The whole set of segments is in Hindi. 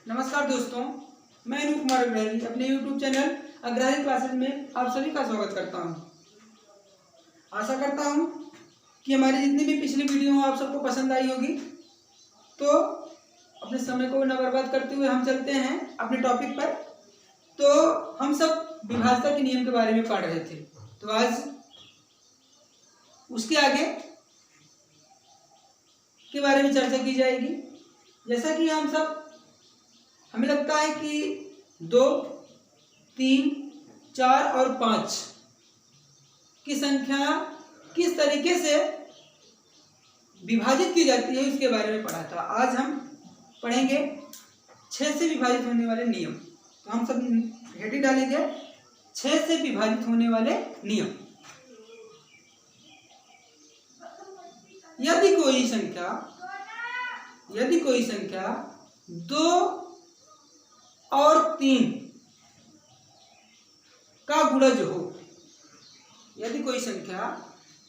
नमस्कार दोस्तों, मैं अनूप कुमार अग्रही अपने YouTube चैनल अग्रही क्लासेस में आप सभी का स्वागत करता हूं। आशा करता हूं कि हमारी जितनी भी पिछली वीडियो हो आप सबको पसंद आई होगी। तो अपने समय को न बर्बाद करते हुए हम चलते हैं अपने टॉपिक पर। तो हम सब विभाज्यता के नियम के बारे में पढ़ रहे थे, तो आज उसके आगे के बारे में चर्चा की जाएगी। जैसा कि हमें लगता है कि 2, 3, 4 और 5 की संख्या किस तरीके से विभाजित की जाती है उसके बारे में पढ़ा था। आज हम पढ़ेंगे 6 से विभाजित होने वाले नियम। तो हम सब हेडिंग डालेंगे 6 से विभाजित होने वाले नियम। यदि कोई संख्या 2 और 3 का गुणज हो, यदि कोई संख्या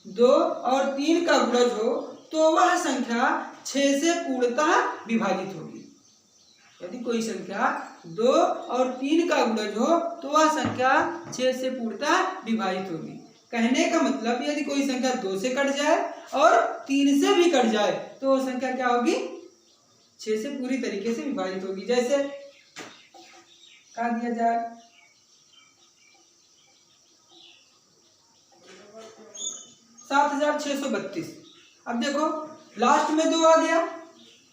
2 और 3 का गुणज हो तो वह संख्या 6 से पूर्णतः विभाजित होगी। यदि कोई संख्या 2 और 3 का गुणज हो तो वह संख्या 6 से पूर्णतः विभाजित होगी। कहने का मतलब यदि कोई संख्या 2 से कट जाए और 3 से भी कट जाए तो वह संख्या क्या होगी? 6 से पूरी तरीके से विभाजित होगी। जैसे कहा दिया जाए 7632। अब देखो लास्ट में 2 आ गया,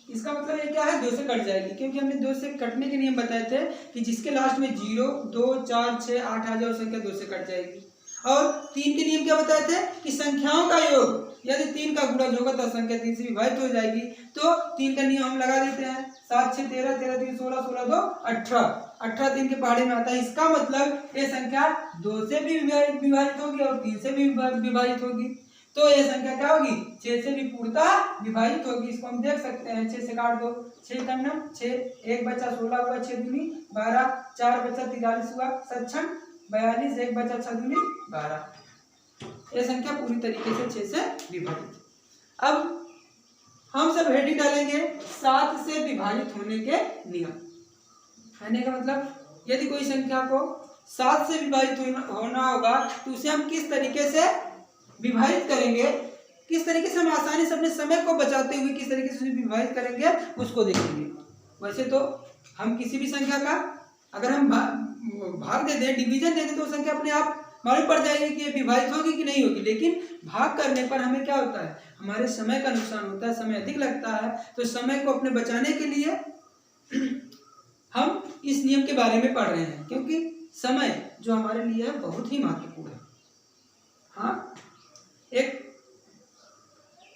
इसका मतलब ये क्या है? 2 से कट जाएगी, क्योंकि हमने 2 से कटने के नियम बताए थे कि जिसके लास्ट में 0, 2, 4, 6, 8 आ जाए वो संख्या 2 से कट जाएगी। और 3 के नियम क्या बताए थे कि संख्याओं का योग यदि 3 का गुणज होगा तो संख्या 3 से विभाजित हो जाएगी। तो 3 का नियम हम लगा देते हैं, 7, 6, 13, 13, 3, 16, 16, 2, 18, 18 3 के पहाड़े में आता है। इसका मतलब ये संख्या 2 से भी विभाजित होगी और 3 से भी विभाजित होगी। तो ये संख्या क्या होगी? 6 से भी पूर्णतः विभाजित होगी। इसको हम देख सकते हैं, 6 से काट दो, 6 का 9, 6, 1 बचा 16 हुआ, 6 दूनी 12, 4 बचा 43 हुआ, 7 6 42, 1 बचा 6 दूनी 12। ये संख्या पूरी तरीके से 6 से विभाजित। अब हम सब हेडिंग डालेंगे 7 से विभाजित होने के नियम। कहने का मतलब यदि कोई संख्या को 7 से विभाजित होना होगा तो उसे हम किस तरीके से विभाजित करेंगे, किस तरीके से हम आसानी से अपने समय को बचाते हुए किस तरीके से विभाजित करेंगे उसको देखेंगे। वैसे तो हम किसी भी संख्या का अगर हम भाग दे दें, डिवीजन दे दें, तो संख्या अपने आप मालूम पड़ जाएगी कि ये विभाजित होगी कि नहीं होगी। लेकिन भाग करने पर हमें क्या होता है? हमारे समय का नुकसान होता है, समय अधिक लगता है। तो समय को अपने बचाने के लिए हम इस नियम के बारे में पढ़ रहे हैं, क्योंकि समय जो हमारे लिए है बहुत ही महत्वपूर्ण है। हाँ, एक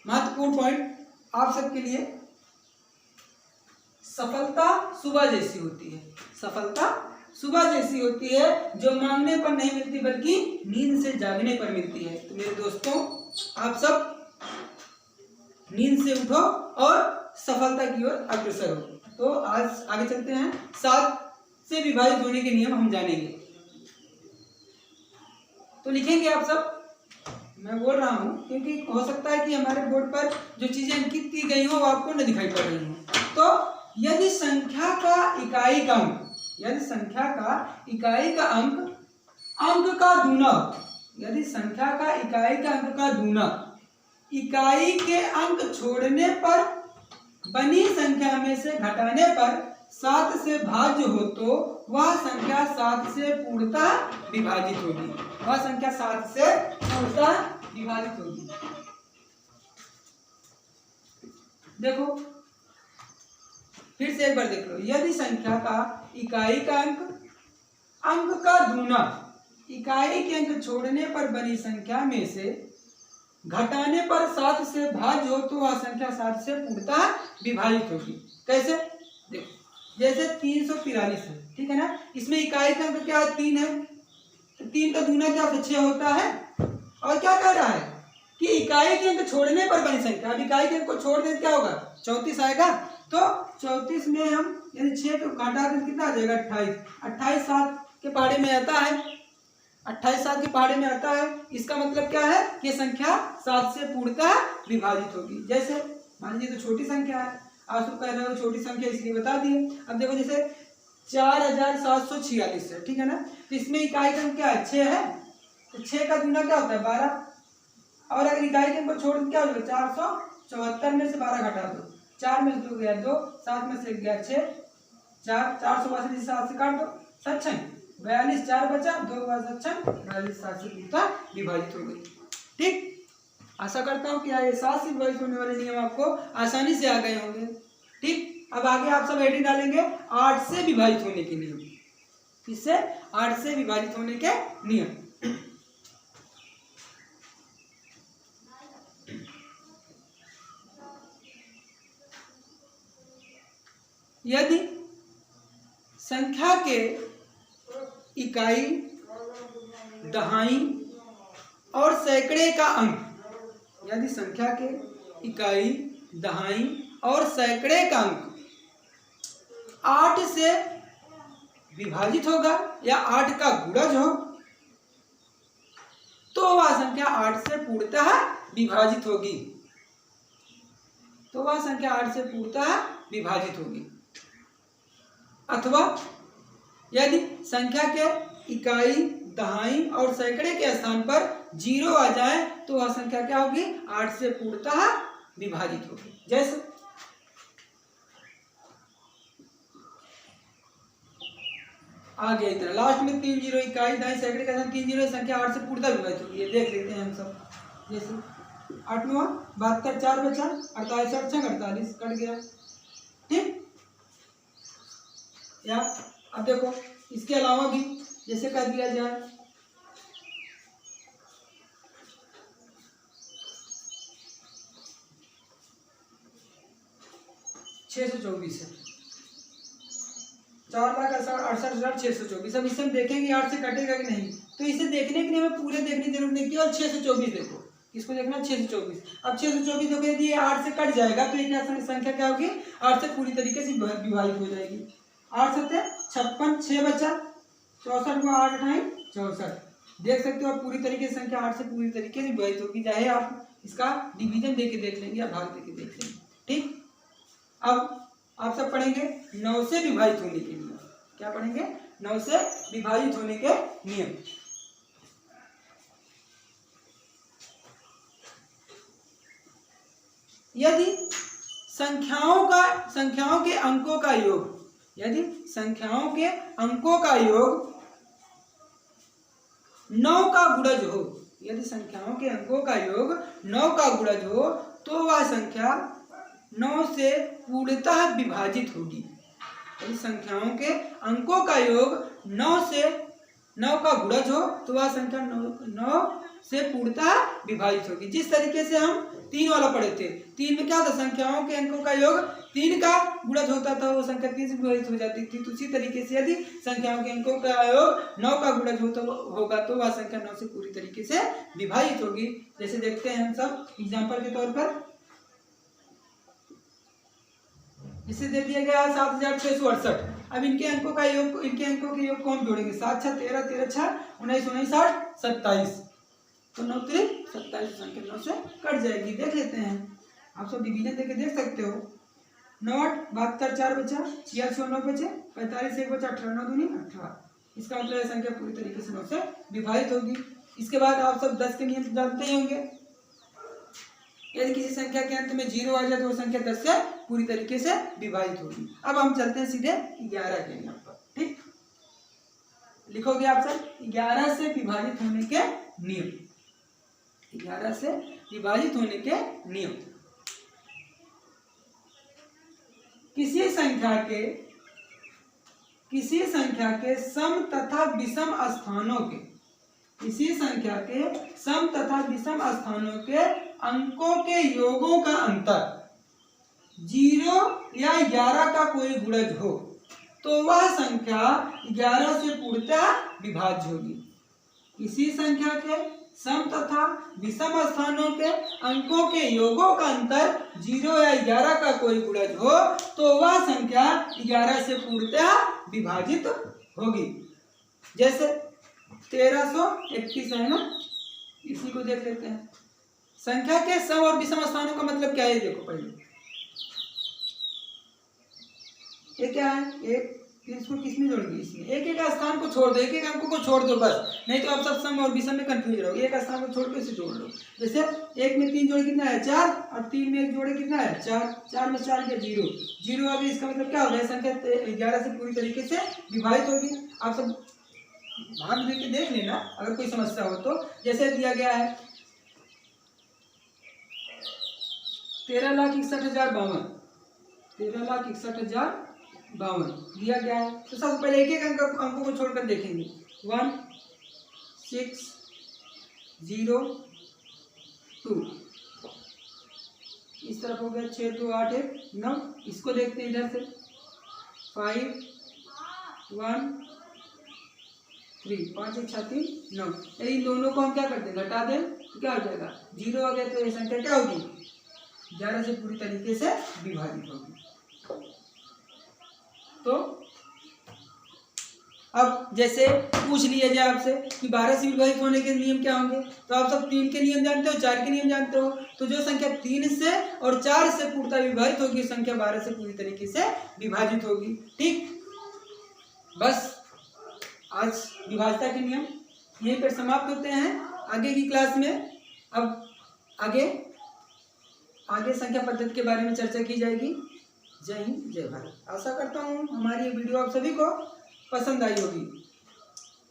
महत्वपूर्ण पॉइंट आप सबके लिए, सफलता सुबह जैसी होती है। सफलता सुबह जैसी होती है, जो मांगने पर नहीं मिलती बल्कि नींद से जागने पर मिलती है। तो मेरे दोस्तों, आप सब नींद से उठो और सफलता की ओर अग्रसर हो। तो आज आगे चलते हैं, 7 से विभाजित होने के नियम हम जानेंगे। तो लिखेंगे आप सब, मैं बोल रहा हूं क्योंकि हो सकता है कि हमारे बोर्ड पर जो चीजें अंकित की गई हो वो आपको न दिखाई पड़ रही हो। तो यदि संख्या का इकाई का अंक, यदि संख्या का इकाई का अंक का दूना, यदि संख्या का इकाई का अंक का दूना इकाई के अंक छोड़ने पर बनी संख्या में से घटाने पर 7 से भाज्य हो तो वह संख्या 7 से पूर्णतः विभाजित होगी। वह संख्या 7 से पूर्णतः विभाजित होगी। देखो फिर से एक बार देख लो, यदि संख्या का इकाई का अंक का दूना इकाई के अंक छोड़ने पर बनी संख्या में से घटाने पर 7 से भाज्य हो तो वह संख्या 7 से पूर्णतः विभाजित होगी। कैसे? देखो, जैसे 343 है, ठीक है ना? इसमें इकाई का अंक क्या है? 3 है। तो 3 का दूना क्या 6 होता है। और क्या कह रहा है कि इकाई के अंक छोड़ने पर बनी संख्या। अब इकाई के अंक को छोड़ दें क्या होगा? 34 आएगा। तो 34 में हम यदि 6 को घटा दें कितना आ जाएगा? 28। 28 7 के पहाड़े में आता है, 28 7 के पहाड़े में आता है। इसका मतलब क्या है? ये संख्या 7 से पूर्णतः विभाजित होगी। जैसे मान लीजिए तो छोटी संख्या है, आप सब कह रहे हो छोटी संख्या इसलिए बता दिए। अब देखो जैसे 4746 है, ठीक है ना, तो इसमें इकाई का अंक क्या है 6 है, तो 6 का गुना क्या होता है 12, और अगर इकाई के अंक को छोड़ के क्या होगा 474 में से 12 घटा दो, 4 में से 2 गया 2, 7 में से गया 6, 462 7 से काट दो, 7 42 4 बचा, 2 7 42 7 से पूर्णतः विभाजित हो गई। ठीक, आशा करता हूँ कि ये 7 से विभाजित होने वाले नियम आपको आसानी से आ गए होंगे। ठीक, अब आगे आप सब हेडिंग डालेंगे 8 से विभाजित होने के नियम। इससे 8 से विभाजित होने के नियम। यदि संख्या के इकाई, दहाई और सैकड़े का अंक, यदि संख्या के इकाई, दहाई और सैकड़े का अंक 8 से विभाजित होगा या 8 का गुणज हो, तो वह संख्या 8 से पूर्णतः विभाजित होगी। तो वह संख्या 8 से पूर्णतः विभाजित होगी। अथवा यदि संख्या के इकाई, दहाई और सैकड़े के स्थान पर 0 आ जाए तो वह संख्या क्या होगी 8 से पूर्णतः विभाजित होगी। जैसे आगे इतना लास्ट में 3 0 इकाई, दहाई, सैकड़े के स्थान 3 0 संख्या 8 से पूर्णतः विभाजित होगी। ये देख लेते हैं हम सब। जैसे 8वां 72 4 बचा, 48 8 6 48 कट गया। ठीक, या अब देखो इसके अलावा भी जैसे कर दिया जाए 624 है, 4,68,624। अब इसे हम देखेंगे 8 से कटेगा कि नहीं, तो इसे देखने के लिए हमें पूरे देखने की जरूरत नहीं, केवल 624 देखो। इसको देखना 624। अब 624 देखो यदि ये 8 से कट जाएगा तो ये संख्या क्या होगी 8 से पूरी तरीके से विभाजित हो जाएगी। 8 7 56 6 बचा, 64 को 8 8 64। देख सकते हो आप पूरी तरीके से संख्या 8 से पूरी तरीके से विभाजित होगी, चाहे आप इसका डिवीजन देके देख लेंगे या भाग देके देख लेंगे। ठीक, अब आप सब पढ़ेंगे 9 से विभाजित होने के नियम। क्या पढ़ेंगे 9 से विभाजित होने के नियम। यदि संख्याओं के अंकों का योग, यदि संख्याओं के अंकों का योग 9 का गुणज हो, यदि संख्याओं के अंकों का योग 9 का गुणज हो तो वह संख्या 9 से पूर्णतः विभाजित होगी। यदि संख्याओं के अंकों का योग 9 का गुणज हो तो वह संख्या 9 से पूर्णतः विभाजित होगी। जिस तरीके से हम 3 वाला पढ़े थे, 3 में क्या होता, संख्याओं के अंकों का योग 3 का गुणज होता था, वो संख्या 3 से विभाजित हो जाती थी। तो उसी तरीके से यदि संख्याओं के अंकों का योग 9 का गुणज होगा तो वह संख्या 9 से पूरी तरीके से विभाजित होगी। जैसे देखते हैं हम सब एग्जाम्पल के तौर पर, इसे दे दिया गया 7668। अब इनके अंकों के योग को हम जोड़ेंगे, 7 6 13 13 6 19 19 60 27, तो 9 3 27 संख्या 9 से कट जाएगी। देख लेते हैं, आप सब डिवीजन देके देख सकते हो। 9 8 72 4 बचा, 86 9 बचे, 45 1 बचा, 18 9 दूनी 18। इसका मतलब संख्या पूरी तरीके से 9 से विभाजित होगी। इसके बाद आप सब 10 के नियम जानते ही होंगे। यदि किसी संख्या के अंत में 0 आ जाए तो वो संख्या 10 से पूरी तरीके से विभाजित होगी। अब हम चलते हैं सीधे 11 के नियम पर। ठीक, लिखोगे आप सब 11 से विभाजित होने के नियम। 11 से विभाजित होने के नियम। किसी संख्या के सम तथा विषम स्थानों के, किसी संख्या के सम तथा विषम स्थानों के अंकों के योगों का अंतर 0 या 11 का कोई गुणज हो तो वह संख्या 11 से पूर्णतः विभाज्य होगी। किसी संख्या के सम तथा विषम स्थानों के अंकों के योगों का अंतर 0 या 11 का कोई गुणज हो तो वह संख्या 11 से पूर्णतः विभाजित होगी। जैसे 1331 है ना, इसी को देख लेते हैं। संख्या के सम और विषम स्थानों का मतलब क्या है, देखो पहले ये क्या है, एक, फिर इसको किसमें जोड़ेंगे, इसमें। एक एक स्थान को छोड़ दो, एक एक अंक को छोड़ दो बस, नहीं तो आप सब सम और विषम में कंफ्यूज रहोगे। एक स्थान को छोड़ के इसे जोड़ लो। जैसे 1 में 3 जोड़े कितना है 4, और 3 में 1 जोड़े कितना है 4, 4 में 4 क्या 0, 0 आ गई। इसका मतलब क्या हो गया, संख्या 11 से पूरी तरीके से विभाजित होगी। आप सब भाग दे के देख लेना अगर कोई समस्या हो तो। जैसे दिया गया है 13,61,052, 13,61,052 दिया गया है। तो सबसे पहले एक एक अंकों को छोड़कर देखेंगे। 1 6 0 2, इस तरफ हो गया 6 2 8 1 9। इसको देखते हैं इधर से 5 1 3, 5 1 6 3 9। इन दोनों को हम क्या करते हैं, घटा दें तो क्या हो जाएगा 0 आ गया। तो ये संख्या क्या होगी, 11 से पूरी तरीके से विभाजित होगी। तो अब जैसे पूछ लिया जाए आपसे कि 12 से विभाजित होने के नियम क्या होंगे, तो आप सब 3 के नियम जानते हो, 4 के नियम जानते हो। तो जो संख्या 3 से और 4 से पूर्णतः विभाजित होगी, संख्या 12 से पूरी तरीके से विभाजित होगी। ठीक, बस आज विभाज्यता के नियम यहीं पर समाप्त होते हैं। आगे की क्लास में अब आगे संख्या पद्धति के बारे में चर्चा की जाएगी। जय हिंद, जय भारत। आशा करता हूँ हमारी ये वीडियो आप सभी को पसंद आई होगी।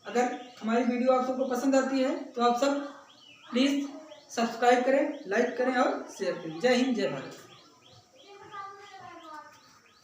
अगर हमारी वीडियो आप सबको पसंद आती है तो आप सब प्लीज़ सब्सक्राइब करें, लाइक करें और शेयर करें। जय हिंद, जय भारत।